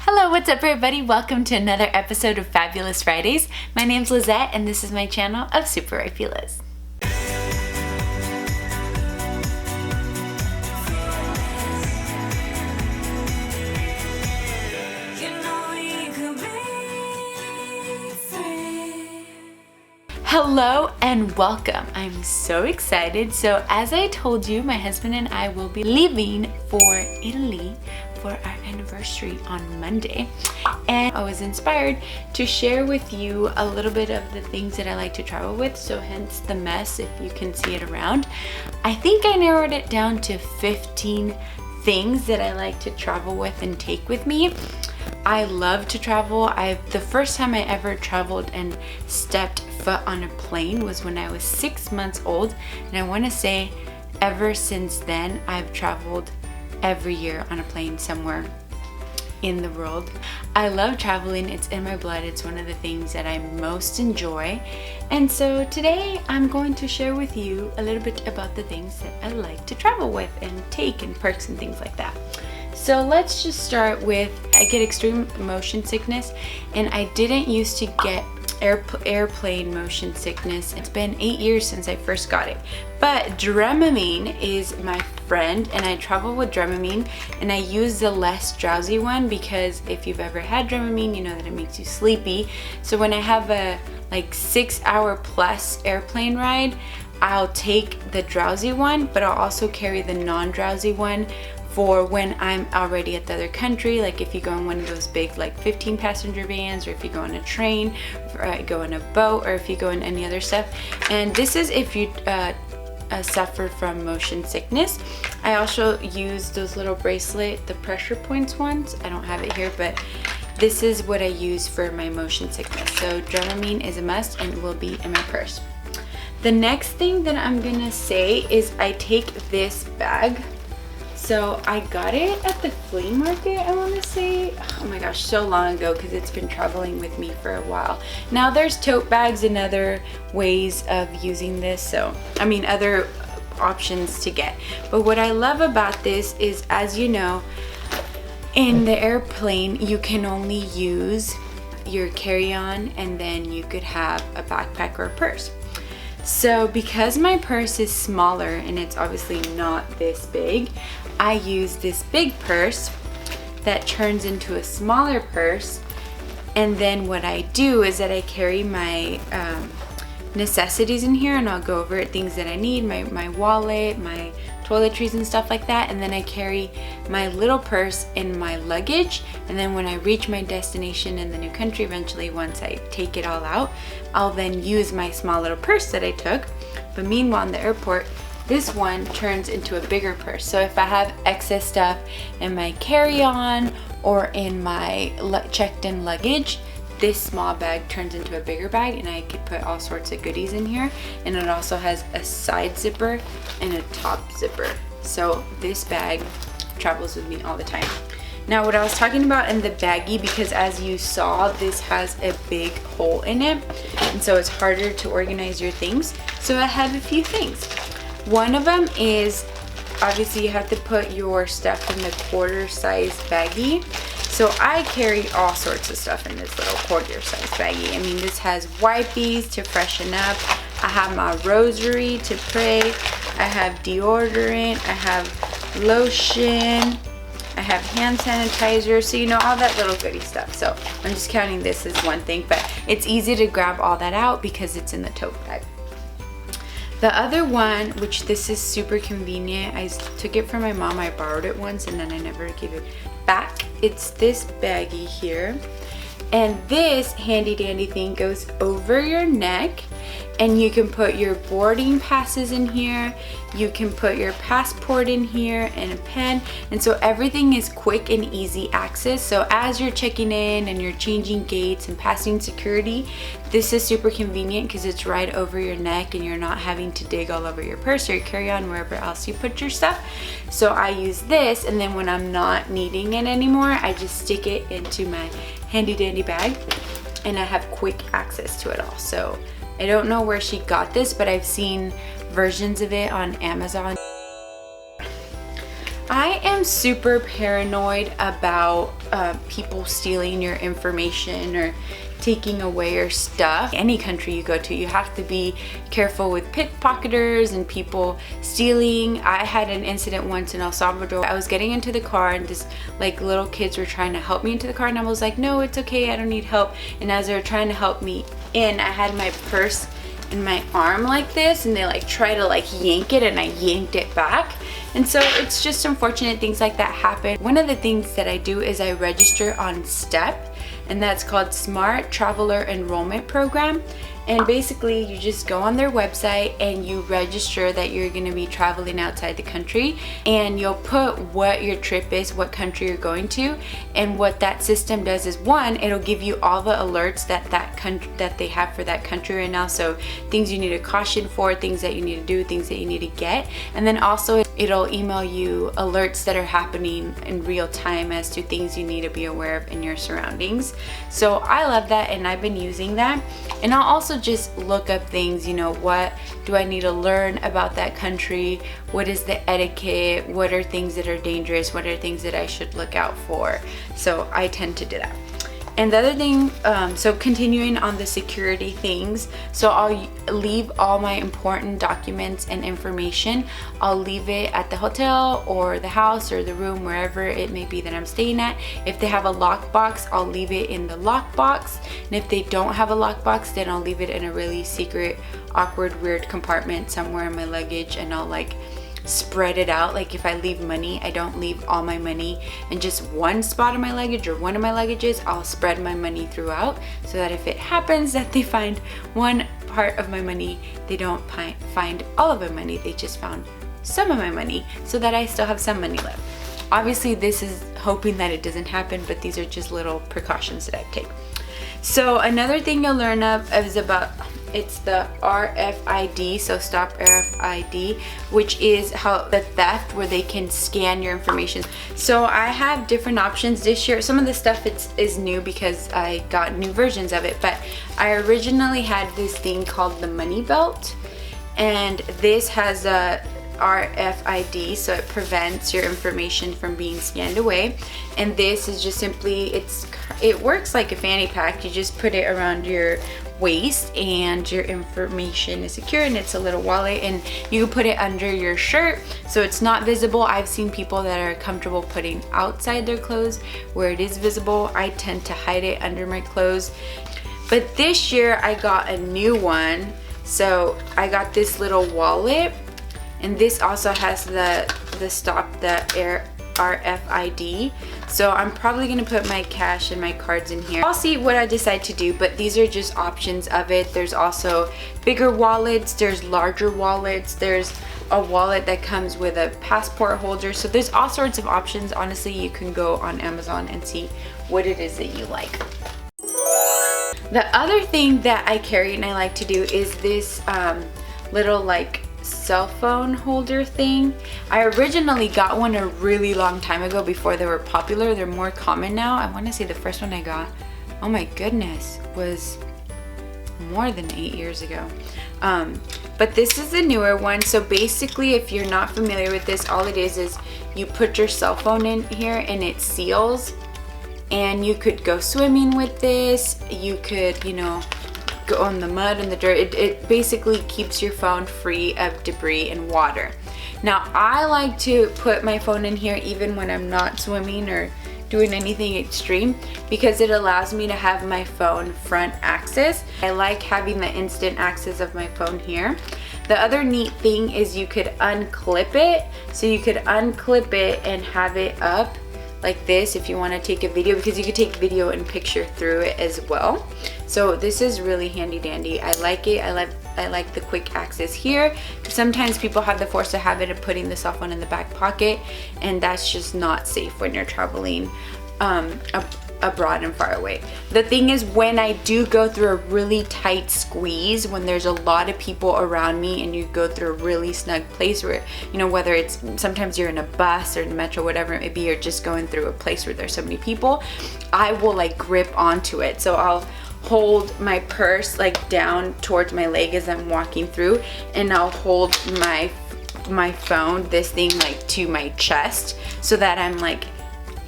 Hello, what's up everybody? Welcome to another episode of Fabulous Fridays. My name's Lizette and this is my channel of SuperWifeyLiz. Hello and welcome. I'm so excited. So as I told you, my husband and I will be leaving for Italy for our anniversary on Monday, and I was inspired to share with you a little bit of the things that I like to travel with, so hence the mess if you can see it around. I think I narrowed it down to 15 things that I like to travel with and take with me. I love to travel. The first time I ever traveled and stepped foot on a plane was when I was 6 months old, and I want to say ever since then I've traveled every year on a plane somewhere in the world. I love traveling. It's in my blood. It's one of the things that I most enjoy. And so today I'm going to share with you a little bit about the things that I like to travel with and take, and perks and things like that. So let's just start with, I get extreme motion sickness, and I didn't used to get airplane motion sickness. It's been 8 years since I first got it, but Dramamine is my friend, and I travel with Dramamine, and I use the less drowsy one because if you've ever had Dramamine, you know that it makes you sleepy. So when I have a like 6 hour plus airplane ride, I'll take the drowsy one, but I'll also carry the non-drowsy one for when I'm already at the other country, like if you go in one of those big like 15 passenger vans, or if you go on a train, or go in a boat, or if you go in any other stuff. And this is if you suffer from motion sickness. I also use those little bracelet, the pressure points ones. I don't have it here, but this is what I use for my motion sickness. So Dramamine is a must and will be in my purse. The next thing that I'm gonna say is I take this bag. So I got it at the flea market, I want to say, oh my gosh, so long ago, because it's been traveling with me for a while. Now there's tote bags and other ways of using this, so I mean other options to get. But what I love about this is, as you know, in the airplane you can only use your carry-on, and then you could have a backpack or a purse. So because my purse is smaller and it's obviously not this big, I use this big purse that turns into a smaller purse. And then what I do is that I carry my necessities in here, and I'll go over it, things that I need, my wallet, my toiletries and stuff like that. And then I carry my little purse in my luggage, and then when I reach my destination in the new country, eventually once I take it all out, I'll then use my small little purse that I took. But meanwhile in the airport, this one turns into a bigger purse. So if I have excess stuff in my carry-on or in my checked in luggage, this small bag turns into a bigger bag, and I could put all sorts of goodies in here. And it also has a side zipper and a top zipper. So this bag travels with me all the time. Now what I was talking about in the baggie, because as you saw, this has a big hole in it, and so it's harder to organize your things. So I have a few things. One of them is, obviously you have to put your stuff in the quarter size baggie. So I carry all sorts of stuff in this little quarter size baggie. I mean, this has wipes to freshen up. I have my rosary to pray. I have deodorant. I have lotion. I have hand sanitizer. So you know, all that little goody stuff. So I'm just counting this as one thing, but it's easy to grab all that out because it's in the tote bag. The other one, which this is super convenient, I took it from my mom. I borrowed it once and then I never gave it back. It's this baggie here, and this handy dandy thing goes over your neck, and you can put your boarding passes in here, you can put your passport in here, and a pen, and so everything is quick and easy access. So as you're checking in and you're changing gates and passing security, this is super convenient because it's right over your neck and you're not having to dig all over your purse or your carry-on, wherever else you put your stuff. So I use this, and then when I'm not needing it anymore, I just stick it into my handy dandy bag, and I have quick access to it all. So I don't know where she got this, but I've seen versions of it on Amazon. I am am super paranoid about people stealing your information or taking away your stuff. Any country you go to, you have to be careful with pickpocketers and people stealing. I had an incident once in El Salvador. I was getting into the car and this like little kids were trying to help me into the car, and I was like, no, it's okay, I don't need help. And as they were trying to help me in, I had my purse in my arm like this, and they like try to like yank it, and I yanked it back. And so it's just unfortunate things like that happen. One of the things that I do is I register on STEP, and that's called Smart Traveler Enrollment Program. And basically you just go on their website and you register that you're going to be traveling outside the country, and you'll put what your trip is, what country you're going to. And what that system does is, one, it'll give you all the alerts that they have for that country right now, so things you need to caution for, things that you need to do, things that you need to get. And then also it'll email you alerts that are happening in real time as to things you need to be aware of in your surroundings. So I love that, and I've been using that. And I'll also just look up things, you know, what do I need to learn about that country? What is the etiquette? What are things that are dangerous? What are things that I should look out for? So I tend to do that. And the other thing, so continuing on the security things, so I'll leave all my important documents and information. I'll leave it at the hotel or the house or the room, wherever it may be that I'm staying at. If they have a lockbox, I'll leave it in the lockbox. And if they don't have a lockbox, then I'll leave it in a really secret, awkward, weird compartment somewhere in my luggage, and I'll like spread it out. Like if I leave money, I don't leave all my money in just one spot of my luggage or one of my luggages. I'll spread my money throughout, so that if it happens that they find one part of my money, they don't find all of my money, they just found some of my money, so that I still have some money left. Obviously this is hoping that it doesn't happen, but these are just little precautions that I take. So another thing you'll learn of is about, it's the RFID, so stop RFID, which is how the theft, where they can scan your information. So I have different options this year. Some of the stuff is new because I got new versions of it, but I originally had this thing called the money belt, and this has a RFID, so it prevents your information from being scanned away. And this is just simply, it works like a fanny pack. You just put it around your waist and your information is secure, and it's a little wallet, and you can put it under your shirt so it's not visible. I've seen people that are comfortable putting outside their clothes where it is visible. I tend to hide it under my clothes. But this year I got a new one. So I got this little wallet, and this also has the RFID. So I'm probably gonna put my cash and my cards in here. I'll see what I decide to do, but these are just options of it. There's also bigger wallets, there's larger wallets, there's a wallet that comes with a passport holder. So there's all sorts of options. Honestly, you can go on Amazon and see what it is that you like. The other thing that I carry and I like to do is this little like cell phone holder thing. I originally got one a really long time ago before they were popular. They're more common now. I want to say the first one I got, oh my goodness, was more than 8 years ago. But this is a newer one. So basically, if you're not familiar with this, all it is you put your cell phone in here and it seals, and you could go swimming with this. You could, you know, go on the mud and the dirt. It basically keeps your phone free of debris and water. Now I like to put my phone in here even when I'm not swimming or doing anything extreme, because it allows me to have my phone front access. I like having the instant access of my phone here. The other neat thing is you could unclip it. So you could unclip it and have it up like this if you want to take a video, because you could take video and picture through it as well. So this is really handy dandy. I like it. I like the quick access here. Sometimes people have the force of habit of putting the cell phone in the back pocket, and that's just not safe when you're traveling abroad and far away. The thing is, when I do go through a really tight squeeze, when there's a lot of people around me and you go through a really snug place where, you know, whether it's sometimes you're in a bus or in the metro, whatever it may be, you're just going through a place where there's so many people, I will like grip onto it. So I'll hold my purse like down towards my leg as I'm walking through, and I'll hold my my phone, this thing, like to my chest so that I'm like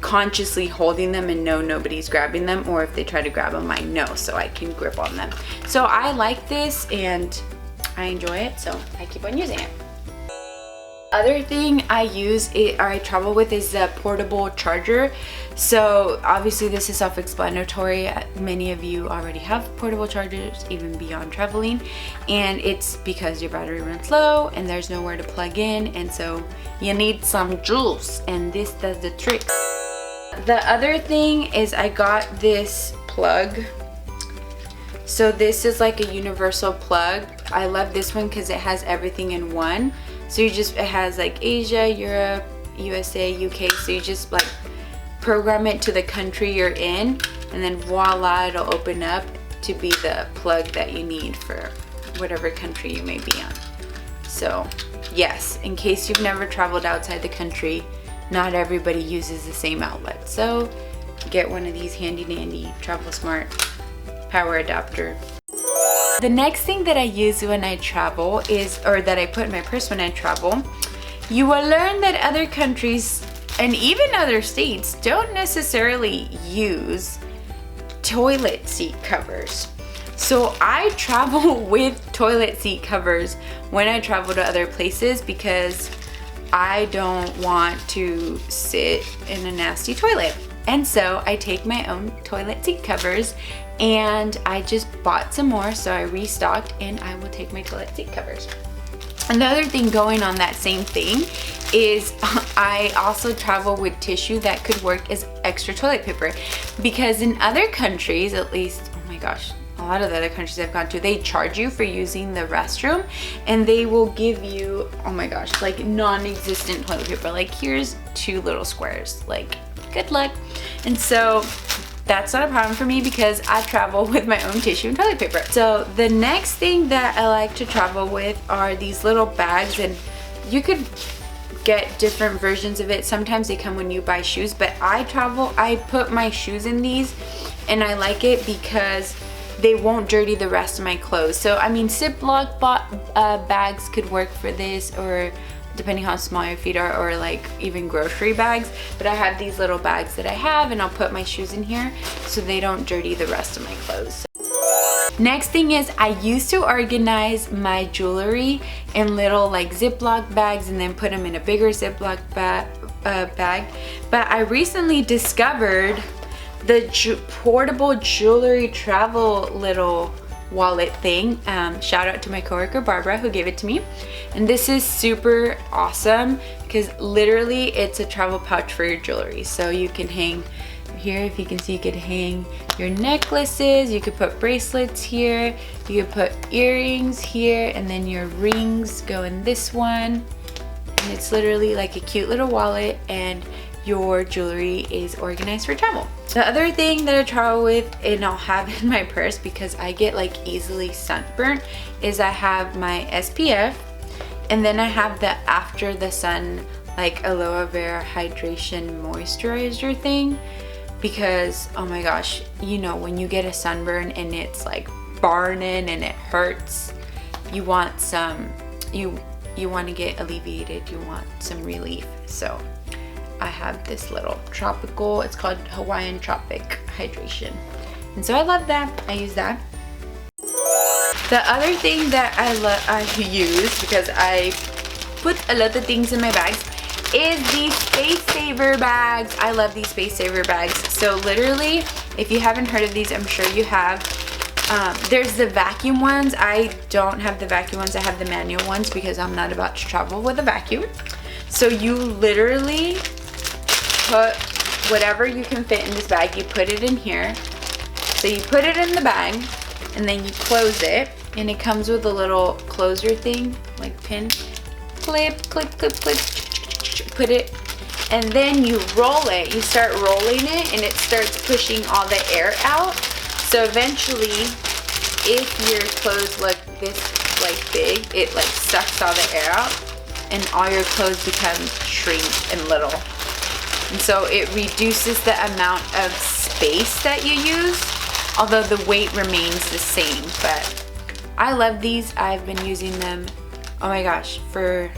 consciously holding them and know nobody's grabbing them, or if they try to grab them I know, so I can grip on them. So I like this and I enjoy it, so I keep on using it. Other thing I use or I travel with is the portable charger. So obviously this is self-explanatory. Many of you already have portable chargers even beyond traveling, and it's because your battery runs low and there's nowhere to plug in, and so you need some juice, and this does the trick. The other thing is I got this plug. So this is like a universal plug. I love this one because it has everything in one. So it has like Asia, Europe, USA, UK. So you just like program it to the country you're in, and then voila, it'll open up to be the plug that you need for whatever country you may be on. So yes, in case you've never traveled outside the country, not everybody uses the same outlet. So get one of these handy dandy travel smart power adapter. The next thing that I use when I travel or that I put in my purse when I travel, you will learn that other countries and even other states don't necessarily use toilet seat covers. So I travel with toilet seat covers when I travel to other places because I don't want to sit in a nasty toilet. And so I take my own toilet seat covers, and I just bought some more, so I restocked, and I will take my toilet seat covers. Another thing going on that same thing is I also travel with tissue that could work as extra toilet paper, because in other countries, at least, oh my gosh, a lot of the other countries I've gone to, they charge you for using the restroom, and they will give you, oh my gosh, like non-existent toilet paper. Like, here's 2 little squares, like good luck. And so that's not a problem for me because I travel with my own tissue and toilet paper. So the next thing that I like to travel with are these little bags, and you could get different versions of it. Sometimes they come when you buy shoes, but I put my shoes in these, and I like it because they won't dirty the rest of my clothes. So I mean, Ziploc bags could work for this, or depending how small your feet are, or like even grocery bags. But I have these little bags that I have, and I'll put my shoes in here so they don't dirty the rest of my clothes. Next thing is I used to organize my jewelry in little like Ziploc bags and then put them in a bigger Ziploc bag. But I recently discovered the portable jewelry travel little wallet thing. Shout out to my coworker Barbara who gave it to me, and this is super awesome because literally it's a travel pouch for your jewelry. So you can hang here, if you can see, you could hang your necklaces, you could put bracelets here, you could put earrings here, and then your rings go in this one, and it's literally like a cute little wallet, and your jewelry is organized for travel. The other thing that I travel with, and I'll have in my purse because I get like easily sunburnt, is I have my SPF, and then I have the after the sun like aloe vera hydration moisturizer thing, because oh my gosh, you know, when you get a sunburn and it's like burning and it hurts, you want some, you want to get alleviated, you want some relief. So I have this little tropical, it's called Hawaiian Tropic Hydration. And so I love that, I use that. The other thing that I use, because I put a lot of things in my bags, is these Space Saver bags. I love these Space Saver bags. So literally, if you haven't heard of these, I'm sure you have. There's the vacuum ones. I don't have the vacuum ones, I have the manual ones because I'm not about to travel with a vacuum. So you literally put whatever you can fit in this bag, you put it in here. So you put it in the bag, and then you close it, and it comes with a little closer thing, like pin. Clip, clip, clip, clip, put it, and then you roll it. You start rolling it, and it starts pushing all the air out. So eventually, if your clothes look this like big, it like sucks all the air out, and all your clothes become shrink and little. And so it reduces the amount of space that you use, although the weight remains the same. But I love these. I've been using them, oh my gosh, for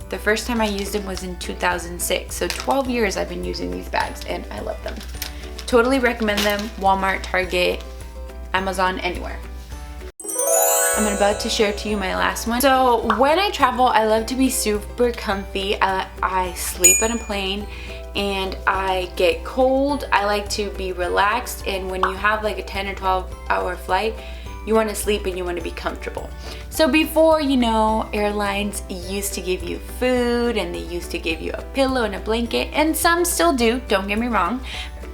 The first time I used them was in 2006. So 12 years I've been using these bags and I love them. Totally recommend them. Walmart, Target, Amazon, anywhere. I'm about to share to you my last one. So when I travel, I love to be super comfy. I sleep on a plane and I get cold. I like to be relaxed, and when you have like a 10 or 12 hour flight, you want to sleep and you want to be comfortable. So before, you know, airlines used to give you food and they used to give you a pillow and a blanket, and some still do, don't get me wrong,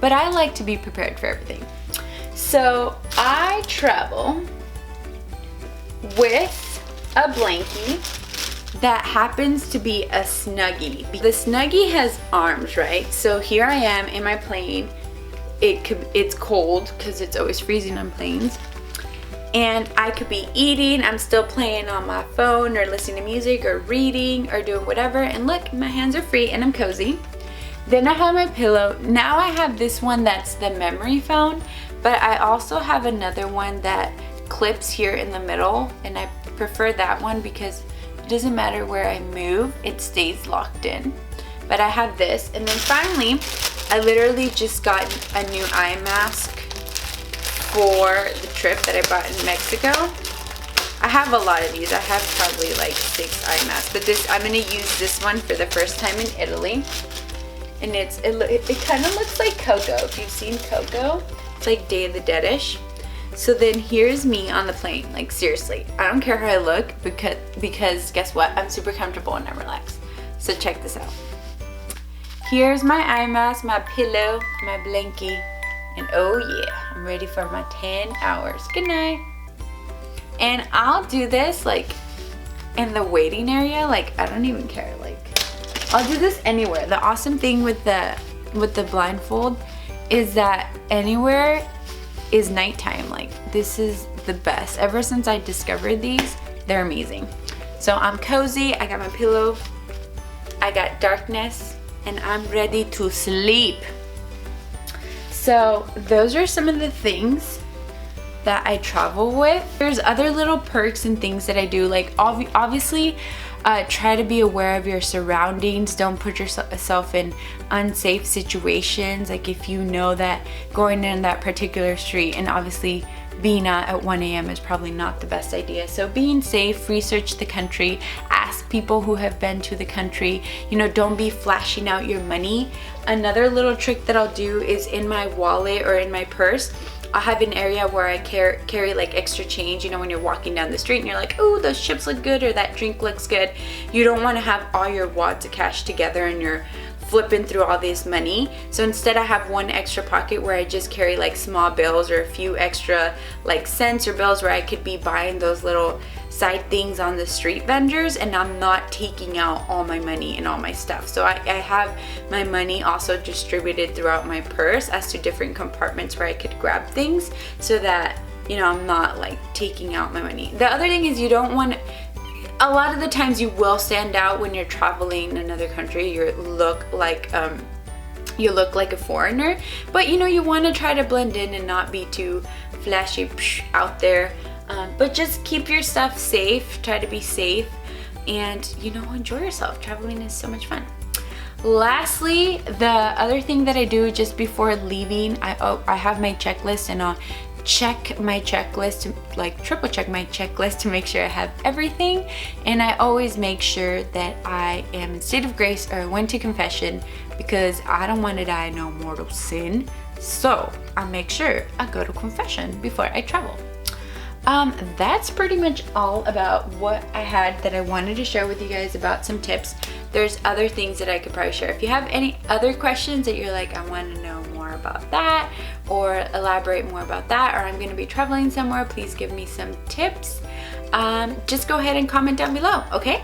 but I like to be prepared for everything. So I travel with a blankie that happens to be a Snuggie. The Snuggie has arms, right? So here I am in my plane. It's cold because it's always freezing on planes. And I could be eating, I'm still playing on my phone or listening to music or reading or doing whatever. And look, my hands are free and I'm cozy. Then I have my pillow. Now I have this one that's the memory foam, but I also have another one that clips here in the middle, and I prefer that one because it doesn't matter where I move, it stays locked in. But I have this, and then finally I literally just got a new eye mask for the trip that I bought in Mexico. I have a lot of these. I have probably like 6 eye masks, but this, I'm gonna use this one for the first time in Italy. And it kind of looks like Coco. If you've seen Coco, it's like Day of the Dead-ish. So then here's me on the plane. Like seriously, I don't care how I look because guess what? I'm super comfortable and I'm relaxed. So check this out. Here's my eye mask, my pillow, my blankie, and oh yeah, I'm ready for my 10 hours. Good night. And I'll do this like in the waiting area. Like I don't even care. Like I'll do this anywhere. The awesome thing with the blindfold is that anywhere is nighttime. Like this is the best. Ever since I discovered these, they're amazing. So I'm cozy, I got my pillow, I got darkness, and I'm ready to sleep. So those are some of the things that I travel with. There's other little perks and things that I do, like obviously try to be aware of your surroundings. Don't put yourself in unsafe situations. Like if you know that going in that particular street, and obviously being out at 1 a.m. is probably not the best idea. So being safe, research the country, ask people who have been to the country, you know, don't be flashing out your money. Another little trick that I'll do is in my wallet or in my purse, I'll have an area where I carry like extra change. You know, when you're walking down the street and you're like, oh, those chips look good or that drink looks good. You don't want to have all your wads of cash together and you're flipping through all this money. So instead I have one extra pocket where I just carry like small bills or a few extra like cents or bills where I could be buying those little side things on the street vendors, and I'm not taking out all my money and all my stuff. So I have my money also distributed throughout my purse as to different compartments where I could grab things, so that, you know, I'm not like taking out my money. The other thing is you don't want, a lot of the times you will stand out when you're traveling in another country. You look like a foreigner, but you know, you want to try to blend in and not be too flashy out there. But just keep your stuff safe, try to be safe, and you know, enjoy yourself. Traveling is so much fun. Lastly, the other thing that I do just before leaving, I have my checklist, and I'll check my checklist, like triple check my checklist to make sure I have everything. And I always make sure that I am in state of grace or went to confession, because I don't want to die no mortal sin. So I make sure I go to confession before I travel. That's pretty much all about what I had that I wanted to share with you guys about some tips. There's other things that I could probably share. If you have any other questions that you're like, I want to know more about that, or elaborate more about that, or I'm going to be traveling somewhere, please give me some tips. Just go ahead and comment down below, okay?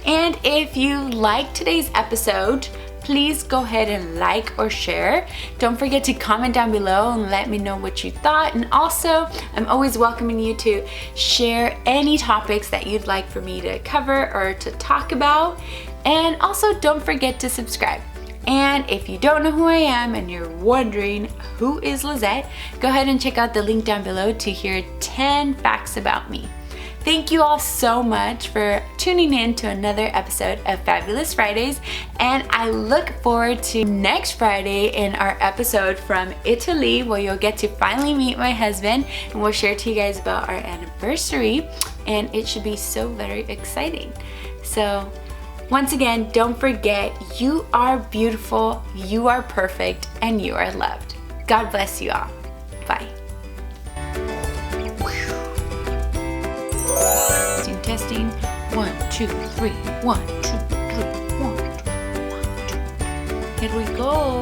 And if you like today's episode, please go ahead and like or share. Don't forget to comment down below and let me know what you thought. And also, I'm always welcoming you to share any topics that you'd like for me to cover or to talk about. And also, don't forget to subscribe. And if you don't know who I am and you're wondering who is Lizette, go ahead and check out the link down below to hear 10 facts about me. thank you all so much for tuning in to another episode of Fab-U-Liz Fridays, and I look forward to next Friday in our episode from Italy, where you'll get to finally meet my husband and we'll share to you guys about our anniversary, and it should be so very exciting. So once again, don't forget, you are beautiful, you are perfect, and you are loved. God bless you all. Bye. Testing. 1, 2, 3. 1, 2, 3. 1, 2, 1, 2. Here we go.